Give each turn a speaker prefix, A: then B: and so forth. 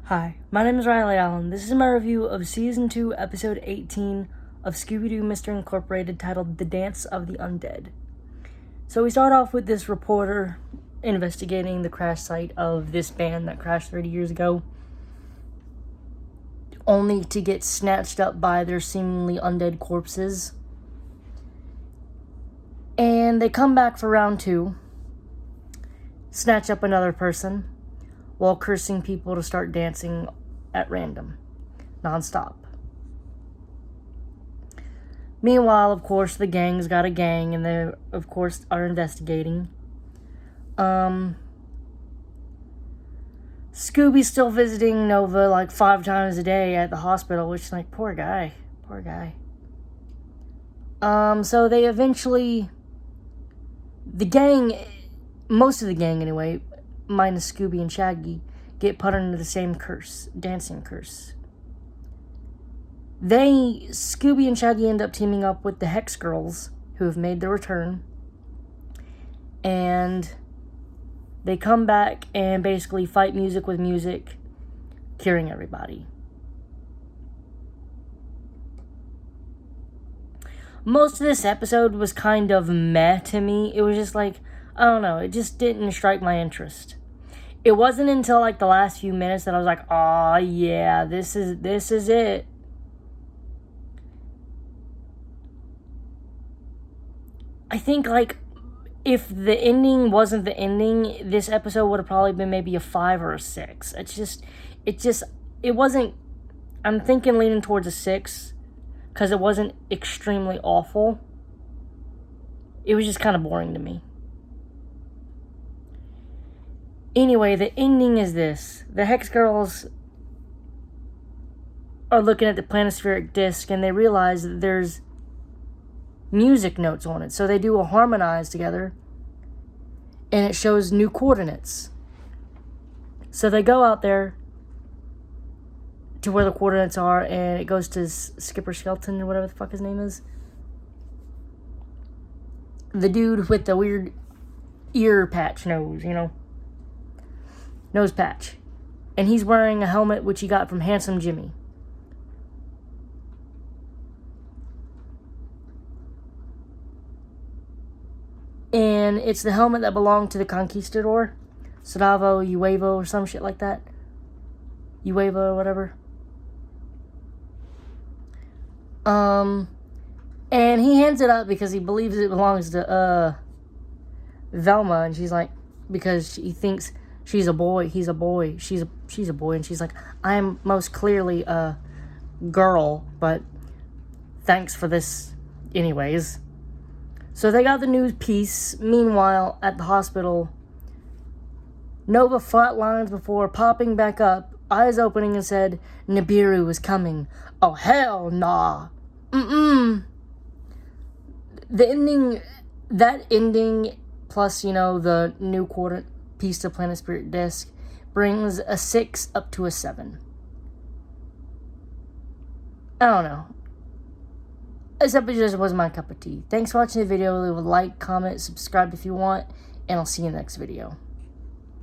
A: Hi, my name is Riley Allen. This is my review of Season 2, Episode 18 of Scooby-Doo Mystery Incorporated, titled The Dance of the Undead. So we start off with this reporter investigating the crash site of this band that crashed 30 years ago, only to get snatched up by their seemingly undead corpses. And they come back for round 2, snatch up another person, while cursing people to start dancing at random, non-stop. Meanwhile, of course, the gang's got a gang, and they, of course, are investigating. Scooby's still visiting Nova like 5 times a day at the hospital, which, like, poor guy. So they eventually, the gang, most of the gang anyway, minus Scooby and Shaggy, get put under the same curse, dancing curse. Scooby and Shaggy end up teaming up with the Hex Girls, who have made their return, and they come back and basically fight music with music, curing everybody. Most of this episode was kind of meh to me. It was just like, I don't know, it just didn't strike my interest. It wasn't until like the last few minutes that I was like, oh yeah, this is it. I think, like, if the ending wasn't the ending, this episode would have probably been maybe a 5 or a 6. It wasn't, I'm thinking leaning towards a 6, because it wasn't extremely awful. It was just kind of boring to me. Anyway, the ending is this. The Hex Girls are looking at the planispheric disc, and they realize that there's music notes on it. So they do a harmonize together, and it shows new coordinates. So they go out there to where the coordinates are, and it goes to Skipper Skelton, or whatever the fuck his name is. The dude with the weird ear patch nose, nose patch. And he's wearing a helmet which he got from Handsome Jimmy. And it's the helmet that belonged to the conquistador, Sadavo Uevo, or some shit like that. Uevo or whatever. And he hands it up because he believes it belongs to Velma, and she's like, because he thinks she's a boy, he's a boy, she's a boy, and she's like, I'm most clearly a girl, but thanks for this anyways. So they got the news piece. Meanwhile, at the hospital, Nova flatlines before popping back up, eyes opening, and said, Nibiru is coming. Oh, hell nah. That ending, plus, the new coordinate piece to planispheric disc, brings a 6 up to a 7. I don't know. This episode just wasn't my cup of tea. Thanks for watching the video. Leave a like, comment, subscribe if you want, and I'll see you in the next video.